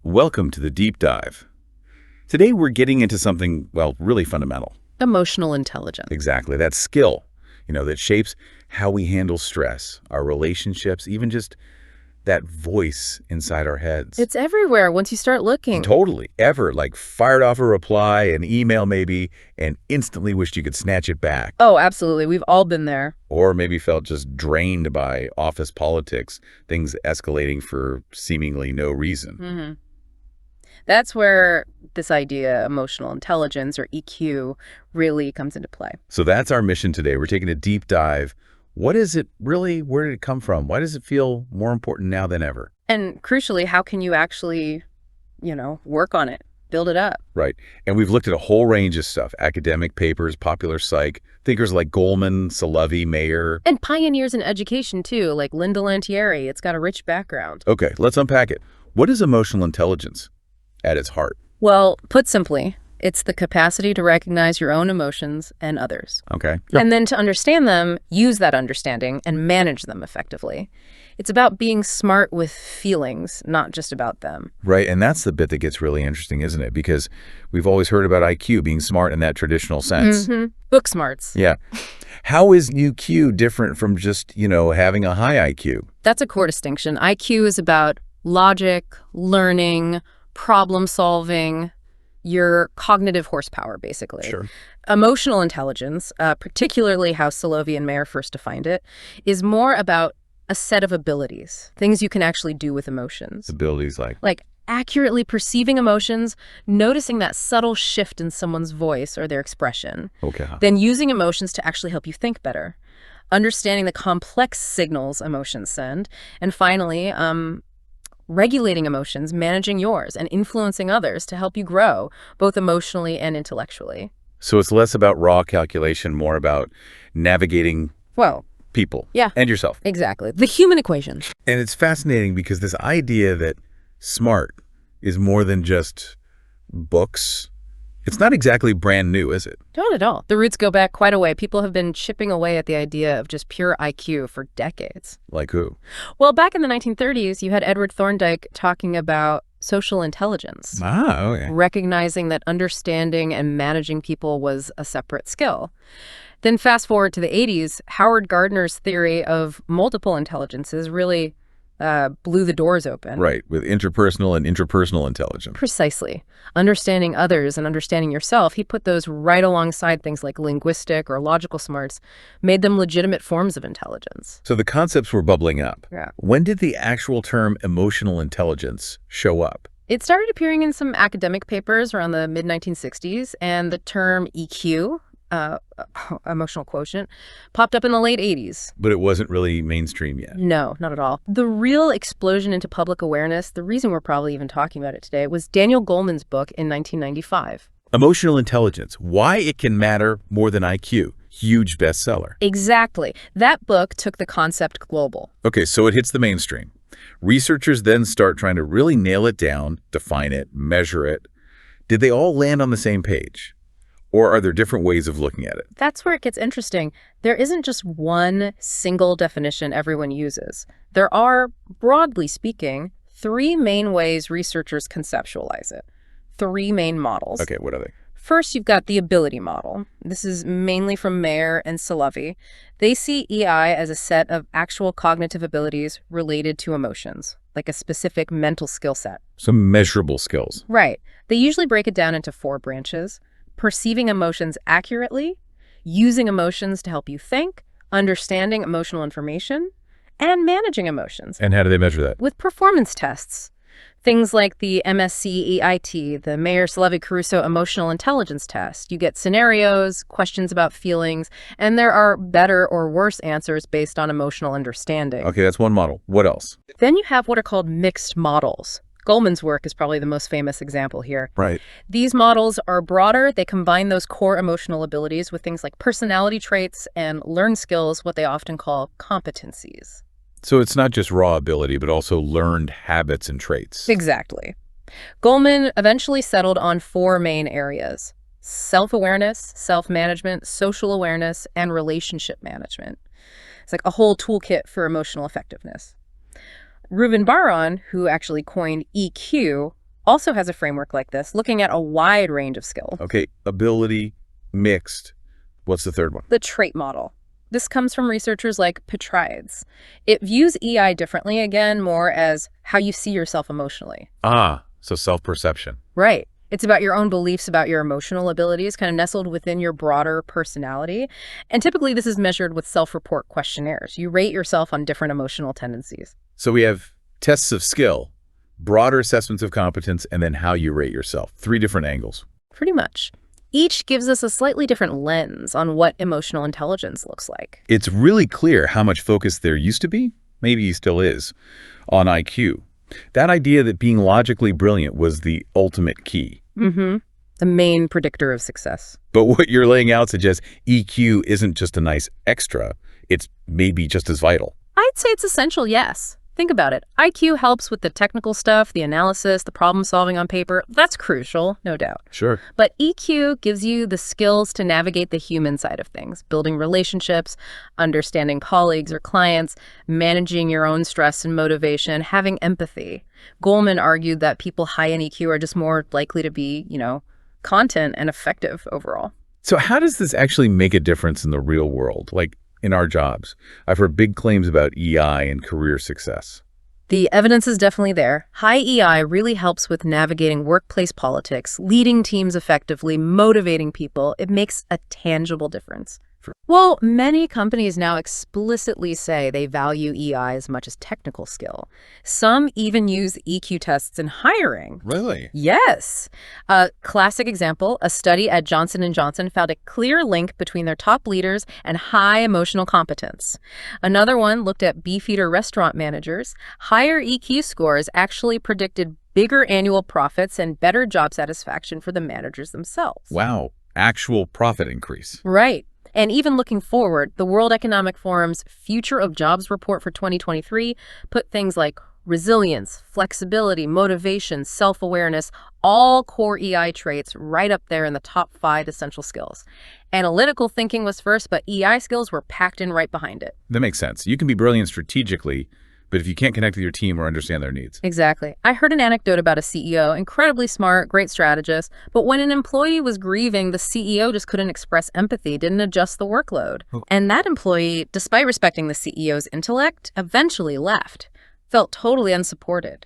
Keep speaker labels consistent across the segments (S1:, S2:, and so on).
S1: Welcome to the Deep Dive. Today we're getting into something, well, really fundamental.
S2: Emotional intelligence.
S1: Exactly, that skill, that shapes how we handle stress, our relationships, even just that voice inside our heads.
S2: It's everywhere once you start looking.
S1: Totally. Ever, like fired off a reply, an email maybe, and instantly wished you could snatch it back.
S2: Oh, absolutely. We've all been there.
S1: Or maybe felt just drained by office politics, things escalating for seemingly no reason.
S2: Mm-hmm. That's where this idea, emotional intelligence or EQ, really comes into play.
S1: So that's our mission today. We're taking a deep dive. What is it really? Where did it come from? Why does it feel more important now than ever?
S2: And crucially, how can you actually, work on it, build it up?
S1: Right. And we've looked at a whole range of stuff, academic papers, popular psych, thinkers like Goleman, Salovey, Mayer.
S2: And pioneers in education, too, like Linda Lantieri. It's got a rich background.
S1: Okay, let's unpack it. What is emotional intelligence at its heart?
S2: Well, put simply, it's the capacity to recognize your own emotions and others.
S1: Okay.
S2: And then to understand them, use that understanding and manage them effectively. It's about being smart with feelings, not just about them.
S1: Right, and that's the bit that gets really interesting, isn't it? Because we've always heard about IQ being smart in that traditional sense.
S2: Mm-hmm. Book smarts.
S1: Yeah. How is UQ different from just, having a high IQ?
S2: That's a core distinction. IQ is about logic, learning, problem solving, your cognitive horsepower, basically.
S1: Sure.
S2: Emotional intelligence, particularly how Salovey and Mayer first defined it, is more about a set of abilities, things you can actually do with emotions.
S1: Abilities like?
S2: Like accurately perceiving emotions, noticing that subtle shift in someone's voice or their expression.
S1: Okay.
S2: Then using emotions to actually help you think better. Understanding the complex signals emotions send. And finally, regulating emotions, managing yours, and influencing others to help you grow, both emotionally and intellectually.
S1: So it's less about raw calculation, more about navigating people and yourself.
S2: Exactly. The human equation.
S1: And it's fascinating because this idea that smart is more than just books, it's not exactly brand new, is it?
S2: Not at all. The roots go back quite a way. People have been chipping away at the idea of just pure IQ for decades.
S1: Like who?
S2: Well, back in the 1930s, you had Edward Thorndike talking about social intelligence.
S1: Ah, okay.
S2: Recognizing that understanding and managing people was a separate skill. Then fast forward to the 80s, Howard Gardner's theory of multiple intelligences really blew the doors open.
S1: Right, with interpersonal and intrapersonal intelligence.
S2: Precisely. Understanding others and understanding yourself, he put those right alongside things like linguistic or logical smarts, made them legitimate forms of intelligence.
S1: So the concepts were bubbling up.
S2: Yeah.
S1: When did the actual term emotional intelligence show up?
S2: It started appearing in some academic papers around the mid-1960s, and the term EQ, emotional quotient, popped up in the late 80s.
S1: But it wasn't really mainstream yet.
S2: No, not at all. The real explosion into public awareness, the reason we're probably even talking about it today, was Daniel Goleman's book in 1995.
S1: Emotional Intelligence, Why It Can Matter More Than IQ. Huge bestseller.
S2: Exactly. That book took the concept global.
S1: Okay, so it hits the mainstream. Researchers then start trying to really nail it down, define it, measure it. Did they all land on the same page? Or are there different ways of looking at it?
S2: That's where it gets interesting. There isn't just one single definition everyone uses. There are, broadly speaking, three main ways researchers conceptualize it. Three main models.
S1: Okay, what are they?
S2: First, you've got the ability model. This is mainly from Mayer and Salovey. They see EI as a set of actual cognitive abilities related to emotions, like a specific mental skill set.
S1: Some measurable skills.
S2: Right. They usually break it down into four branches: perceiving emotions accurately, using emotions to help you think, understanding emotional information, and managing emotions.
S1: And how do they measure that?
S2: With performance tests. Things like the MSc-EIT, the Mayer-Salovey-Caruso Emotional Intelligence Test. You get scenarios, questions about feelings, and there are better or worse answers based on emotional understanding.
S1: Okay, that's one model. What else?
S2: Then you have what are called mixed models. Goleman's work is probably the most famous example here.
S1: Right.
S2: These models are broader. They combine those core emotional abilities with things like personality traits and learned skills, what they often call competencies.
S1: So it's not just raw ability, but also learned habits and traits.
S2: Exactly. Goleman eventually settled on four main areas: self-awareness, self-management, social awareness, and relationship management. It's like a whole toolkit for emotional effectiveness. Reuven Bar-On, who actually coined EQ, also has a framework like this, looking at a wide range of skill.
S1: Okay, ability, mixed. What's the third one?
S2: The trait model. This comes from researchers like Petrides. It views EI differently, again, more as how you see yourself emotionally.
S1: Ah, so self-perception.
S2: Right. It's about your own beliefs about your emotional abilities, kind of nestled within your broader personality. And typically this is measured with self-report questionnaires. You rate yourself on different emotional tendencies.
S1: So we have tests of skill, broader assessments of competence, and then how you rate yourself. 3 different angles.
S2: Pretty much. Each gives us a slightly different lens on what emotional intelligence looks like.
S1: It's really clear how much focus there used to be, maybe still is, on IQ. That idea that being logically brilliant was the ultimate key.
S2: Mm-hmm. The main predictor of success.
S1: But what you're laying out suggests EQ isn't just a nice extra, it's maybe just as vital.
S2: I'd say it's essential, yes. Think about it. IQ helps with the technical stuff, the analysis, the problem solving on paper. That's crucial, no doubt.
S1: Sure.
S2: But EQ gives you the skills to navigate the human side of things, building relationships, understanding colleagues or clients, managing your own stress and motivation, having empathy. Goleman argued that people high in EQ are just more likely to be, content and effective overall.
S1: So how does this actually make a difference in the real world? Like, in our jobs, I've heard big claims about EI and career success.
S2: The evidence is definitely there. High EI really helps with navigating workplace politics, leading teams effectively, motivating people. It makes a tangible difference. Well, many companies now explicitly say they value EI as much as technical skill. Some even use EQ tests in hiring.
S1: Really?
S2: Yes. A classic example, a study at Johnson & Johnson found a clear link between their top leaders and high emotional competence. Another one looked at Beefeater restaurant managers. Higher EQ scores actually predicted bigger annual profits and better job satisfaction for the managers themselves.
S1: Wow. Actual profit increase.
S2: Right. And even looking forward, the World Economic Forum's Future of Jobs report for 2023 put things like resilience, flexibility, motivation, self-awareness, all core EI traits right up there in the top 5 essential skills. Analytical thinking was first, but EI skills were packed in right behind it.
S1: That makes sense. You can be brilliant strategically, but if you can't connect with your team or understand their needs.
S2: Exactly. I heard an anecdote about a CEO, incredibly smart, great strategist, but when an employee was grieving, the CEO just couldn't express empathy, didn't adjust the workload.
S1: Oh.
S2: And that employee, despite respecting the CEO's intellect, eventually left, felt totally unsupported.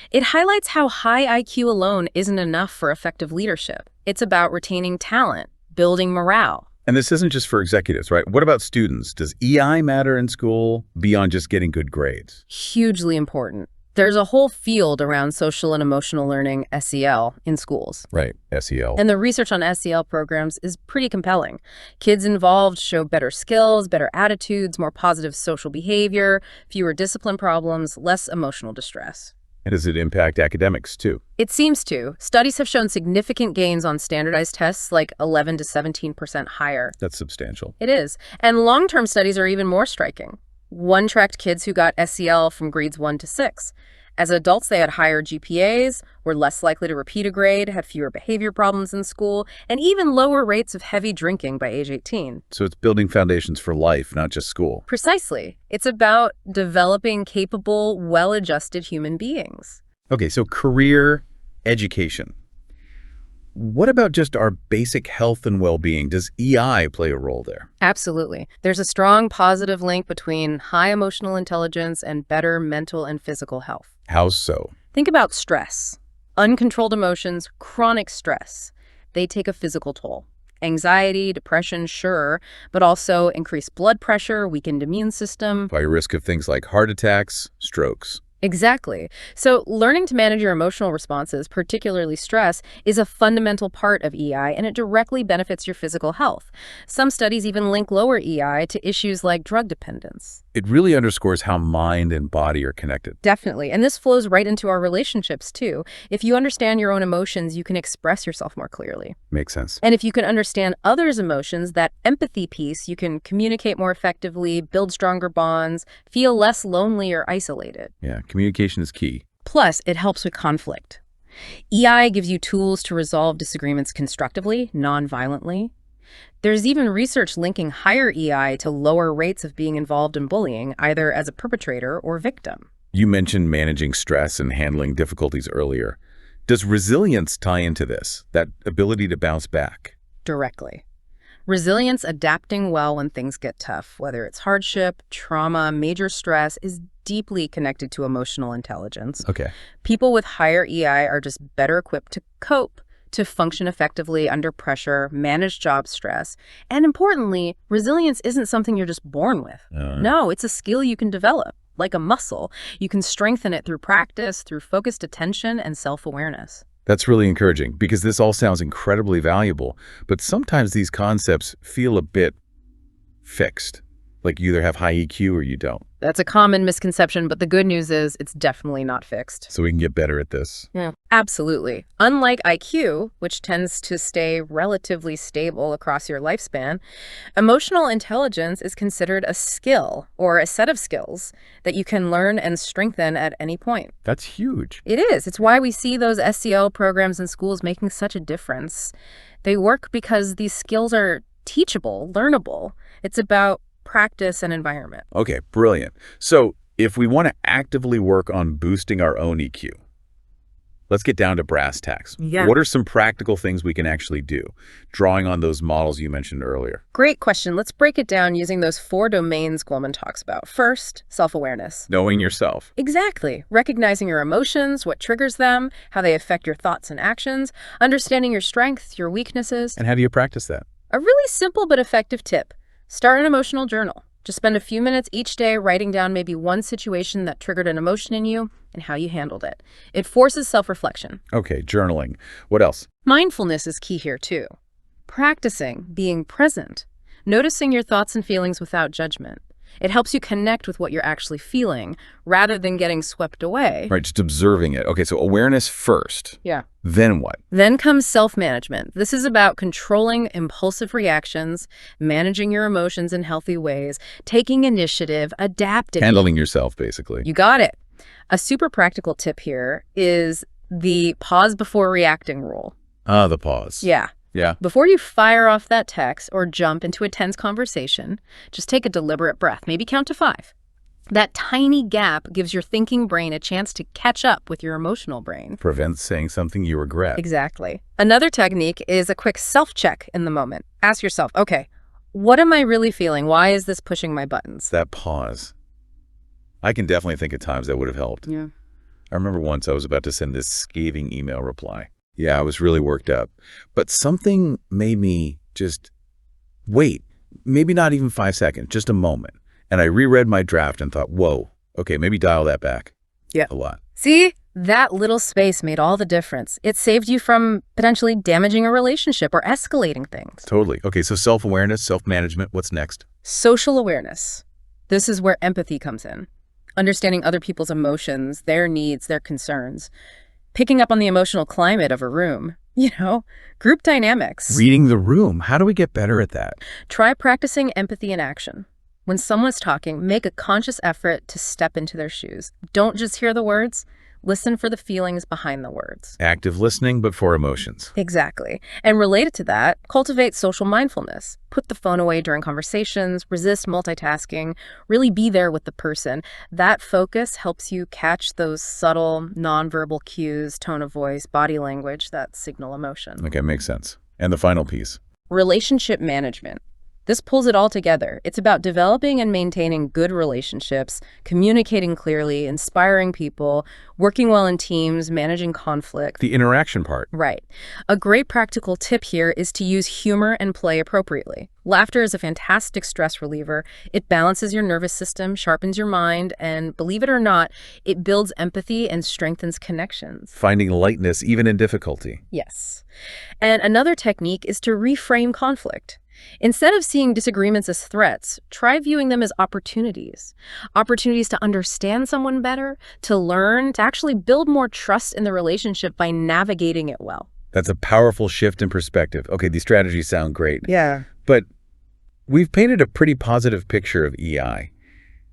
S2: It highlights how high IQ alone isn't enough for effective leadership. It's about retaining talent, building morale.
S1: And this isn't just for executives, right? What about students? Does EI matter in school beyond just getting good grades?
S2: Hugely important. There's a whole field around social and emotional learning, SEL, in schools.
S1: Right, SEL.
S2: And the research on SEL programs is pretty compelling. Kids involved show better skills, better attitudes, more positive social behavior, fewer discipline problems, less emotional distress.
S1: And does it impact academics too?
S2: It seems to. Studies have shown significant gains on standardized tests, like 11 to 17% higher.
S1: That's substantial.
S2: It is. And long-term studies are even more striking. One tracked kids who got SEL from grades 1 to 6. As adults, they had higher GPAs, were less likely to repeat a grade, had fewer behavior problems in school, and even lower rates of heavy drinking by age 18.
S1: So it's building foundations for life, not just school.
S2: Precisely. It's about developing capable, well-adjusted human beings.
S1: Okay, so career education. What about just our basic health and well-being? Does EI play a role there?
S2: Absolutely. There's a strong positive link between high emotional intelligence and better mental and physical health.
S1: How so?
S2: Think about stress. Uncontrolled emotions, chronic stress. They take a physical toll. Anxiety, depression, sure, but also increased blood pressure, weakened immune system.
S1: By risk of things like heart attacks, strokes.
S2: Exactly. So learning to manage your emotional responses, particularly stress, is a fundamental part of EI, and it directly benefits your physical health. Some studies even link lower EI to issues like drug dependence.
S1: It really underscores how mind and body are connected.
S2: Definitely. And this flows right into our relationships, too. If you understand your own emotions, you can express yourself more clearly.
S1: Makes sense.
S2: And if you can understand others' emotions, that empathy piece, you can communicate more effectively, build stronger bonds, feel less lonely or isolated.
S1: Yeah, communication is key.
S2: Plus, it helps with conflict. EI gives you tools to resolve disagreements constructively, non-violently. There's even research linking higher EI to lower rates of being involved in bullying, either as a perpetrator or victim.
S1: You mentioned managing stress and handling difficulties earlier. Does resilience tie into this, that ability to bounce back?
S2: Directly. Resilience, adapting well when things get tough, whether it's hardship, trauma, major stress, is deeply connected to emotional intelligence.
S1: Okay.
S2: People with higher EI are just better equipped to cope, to function effectively under pressure, manage job stress. And importantly, resilience isn't something you're just born with. No, it's a skill you can develop, like a muscle. You can strengthen it through practice, through focused attention and self-awareness.
S1: That's really encouraging because this all sounds incredibly valuable, but sometimes these concepts feel a bit fixed, like you either have high EQ or you don't.
S2: That's a common misconception, but the good news is it's definitely not fixed.
S1: So we can get better at this.
S2: Yeah, absolutely. Unlike IQ, which tends to stay relatively stable across your lifespan, emotional intelligence is considered a skill or a set of skills that you can learn and strengthen at any point.
S1: That's huge.
S2: It is. It's why we see those SEL programs in schools making such a difference. They work because these skills are teachable, learnable. It's about practice and environment.
S1: Okay, brilliant. So if we want to actively work on boosting our own EQ, let's get down to brass tacks.
S2: Yeah.
S1: What are some practical things we can actually do, drawing on those models you mentioned earlier?
S2: Great question. Let's break it down using those 4 domains Goleman talks about. First, self-awareness.
S1: Knowing yourself.
S2: Exactly. Recognizing your emotions, what triggers them, how they affect your thoughts and actions, understanding your strengths, your weaknesses.
S1: And how do you practice that?
S2: A really simple but effective tip. Start an emotional journal. Just spend a few minutes each day writing down maybe one situation that triggered an emotion in you and how you handled it. It forces self-reflection.
S1: Okay, journaling. What else?
S2: Mindfulness is key here too. Practicing being present, noticing your thoughts and feelings without judgment. It helps you connect with what you're actually feeling rather than getting swept away.
S1: Right, just observing it. Okay, so awareness first.
S2: Yeah.
S1: Then what?
S2: Then comes self-management. This is about controlling impulsive reactions, managing your emotions in healthy ways, taking initiative, adapting.
S1: Handling yourself, basically.
S2: You got it. A super practical tip here is the pause before reacting rule.
S1: Ah, the pause.
S2: Yeah.
S1: Yeah.
S2: Before you fire off that text or jump into a tense conversation, just take a deliberate breath, maybe count to 5. That tiny gap gives your thinking brain a chance to catch up with your emotional brain.
S1: Prevents saying something you regret.
S2: Exactly. Another technique is a quick self-check in the moment. Ask yourself, okay, what am I really feeling? Why is this pushing my buttons?
S1: That pause. I can definitely think of times that would have helped.
S2: Yeah.
S1: I remember once I was about to send this scathing email reply. Yeah, I was really worked up. But something made me just wait, maybe not even 5 seconds, just a moment. And I reread my draft and thought, whoa, okay, maybe dial that back.
S2: Yeah.
S1: A lot.
S2: See, that little space made all the difference. It saved you from potentially damaging a relationship or escalating things.
S1: Totally. Okay, so self-awareness, self-management, what's next?
S2: Social awareness. This is where empathy comes in. Understanding other people's emotions, their needs, their concerns. Picking up on the emotional climate of a room. Group dynamics.
S1: Reading the room. How do we get better at that?
S2: Try practicing empathy in action. When someone's talking, make a conscious effort to step into their shoes. Don't just hear the words. Listen for the feelings behind the words.
S1: Active listening, but for emotions.
S2: Exactly. And related to that, cultivate social mindfulness. Put the phone away during conversations, resist multitasking, really be there with the person. That focus helps you catch those subtle, nonverbal cues, tone of voice, body language that signal emotion.
S1: Okay, makes sense. And the final piece.
S2: Relationship management. This pulls it all together. It's about developing and maintaining good relationships, communicating clearly, inspiring people, working well in teams, managing conflict.
S1: The interaction part.
S2: Right. A great practical tip here is to use humor and play appropriately. Laughter is a fantastic stress reliever. It balances your nervous system, sharpens your mind, and believe it or not, it builds empathy and strengthens connections.
S1: Finding lightness even in difficulty.
S2: Yes. And another technique is to reframe conflict. Instead of seeing disagreements as threats, try viewing them as opportunities. Opportunities to understand someone better, to learn, to actually build more trust in the relationship by navigating it well.
S1: That's a powerful shift in perspective. Okay, these strategies sound great.
S2: Yeah.
S1: But we've painted a pretty positive picture of EI.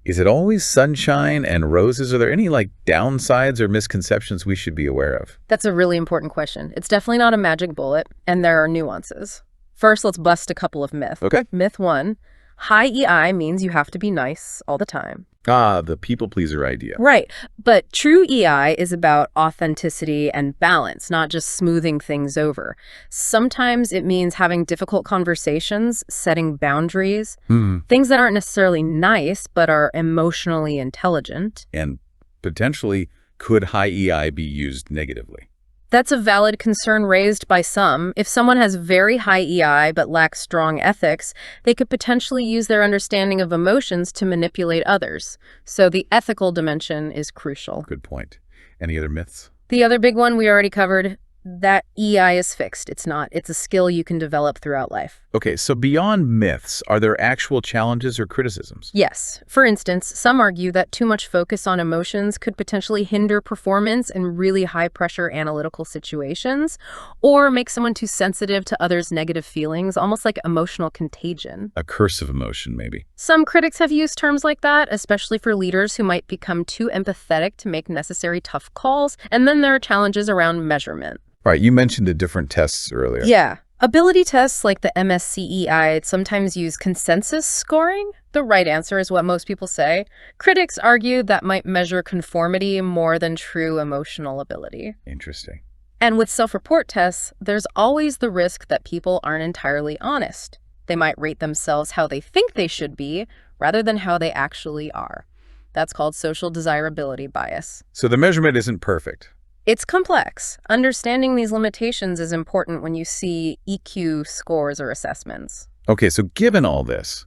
S1: Is it always sunshine and roses? Are there any downsides or misconceptions we should be aware of?
S2: That's a really important question. It's definitely not a magic bullet, and there are nuances. First, let's bust a couple of myths.
S1: Okay.
S2: Myth 1, high EI means you have to be nice all the time.
S1: Ah, the people pleaser idea.
S2: Right. But true EI is about authenticity and balance, not just smoothing things over. Sometimes it means having difficult conversations, setting boundaries,
S1: Hmm.
S2: things that aren't necessarily nice, but are emotionally intelligent.
S1: And potentially, could high EI be used negatively?
S2: That's a valid concern raised by some. If someone has very high EI but lacks strong ethics, they could potentially use their understanding of emotions to manipulate others. So the ethical dimension is crucial.
S1: Good point. Any other myths?
S2: The other big one we already covered, that EI is fixed. It's not. It's a skill you can develop throughout life.
S1: Okay, so beyond myths, are there actual challenges or criticisms?
S2: Yes. For instance, some argue that too much focus on emotions could potentially hinder performance in really high-pressure analytical situations, or make someone too sensitive to others' negative feelings, almost like emotional contagion.
S1: A curse of emotion, maybe.
S2: Some critics have used terms like that, especially for leaders who might become too empathetic to make necessary tough calls, and then there are challenges around measurement.
S1: All right, you mentioned the different tests earlier.
S2: Yeah. Ability tests like the MSCEI sometimes use consensus scoring. The right answer is what most people say. Critics argue that might measure conformity more than true emotional ability.
S1: Interesting.
S2: And with self-report tests, there's always the risk that people aren't entirely honest. They might rate themselves how they think they should be rather than how they actually are. That's called social desirability bias.
S1: So the measurement isn't perfect.
S2: It's complex. Understanding these limitations is important when you see EQ scores or assessments.
S1: Okay, so given all this,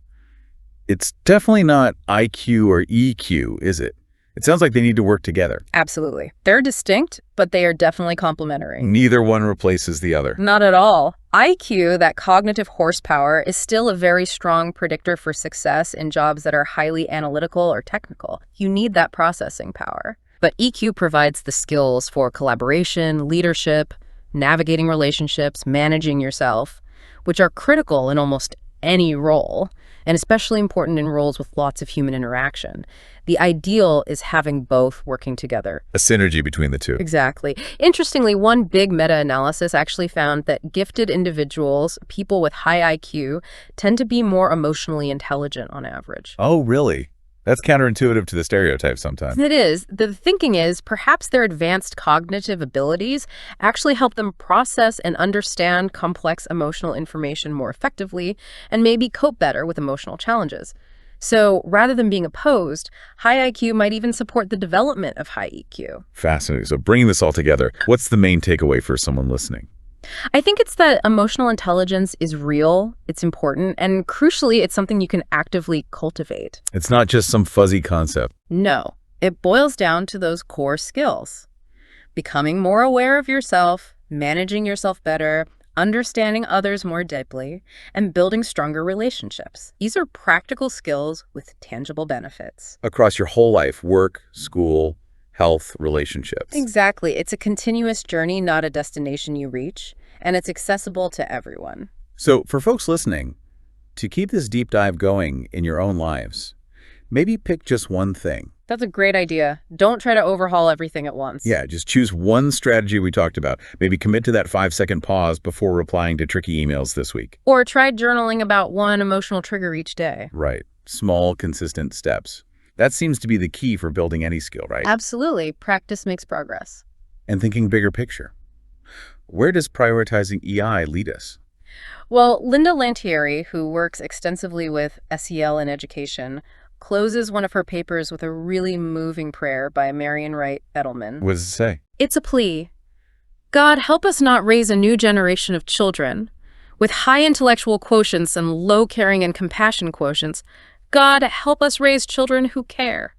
S1: it's definitely not IQ or EQ, is it? It sounds like they need to work together.
S2: Absolutely. They're distinct, but they are definitely complementary.
S1: Neither one replaces the other.
S2: Not at all. IQ, that cognitive horsepower, is still a very strong predictor for success in jobs that are highly analytical or technical. You need that processing power. But EQ provides the skills for collaboration, leadership, navigating relationships, managing yourself, which are critical in almost any role, and especially important in roles with lots of human interaction. The ideal is having both working together.
S1: A synergy between the two.
S2: Exactly. Interestingly, one big meta-analysis actually found that gifted individuals, people with high IQ, tend to be more emotionally intelligent on average.
S1: Oh, really? That's counterintuitive to the stereotype sometimes.
S2: It is. The thinking is perhaps their advanced cognitive abilities actually help them process and understand complex emotional information more effectively and maybe cope better with emotional challenges. So rather than being opposed, high IQ might even support the development of high EQ.
S1: Fascinating. So bringing this all together, what's the main takeaway for someone listening?
S2: I think it's that emotional intelligence is real, it's important, and crucially, it's something you can actively cultivate.
S1: It's not just some fuzzy concept.
S2: No, it boils down to those core skills. Becoming more aware of yourself, managing yourself better, understanding others more deeply, and building stronger relationships. These are practical skills with tangible benefits.
S1: Across your whole life, work, school, health, relationships.
S2: Exactly. It's a continuous journey, not a destination you reach, and it's accessible to everyone.
S1: So for folks listening, to keep this deep dive going in your own lives, maybe pick just one thing.
S2: That's a great idea. Don't try to overhaul everything at once.
S1: Yeah, just choose one strategy we talked about. Maybe commit to that 5-second pause before replying to tricky emails this week.
S2: Or try journaling about one emotional trigger each day.
S1: Right. Small, consistent steps. That seems to be the key for building any skill, right?
S2: Absolutely. Practice makes progress.
S1: And thinking bigger picture. Where does prioritizing EI lead us?
S2: Well, Linda Lantieri, who works extensively with SEL in education, closes one of her papers with a really moving prayer by Marian Wright Edelman.
S1: What does it say?
S2: It's a plea. God, help us not raise a new generation of children with high intellectual quotients and low caring and compassion quotients. God, help us raise children who care.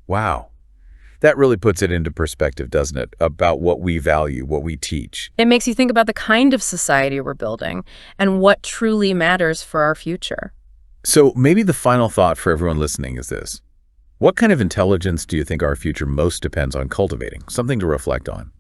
S1: Wow. That really puts it into perspective, doesn't it? About what we value, what we teach.
S2: It makes you think about the kind of society we're building and what truly matters for our future.
S1: So maybe the final thought for everyone listening is this. What kind of intelligence do you think our future most depends on cultivating? Something to reflect on.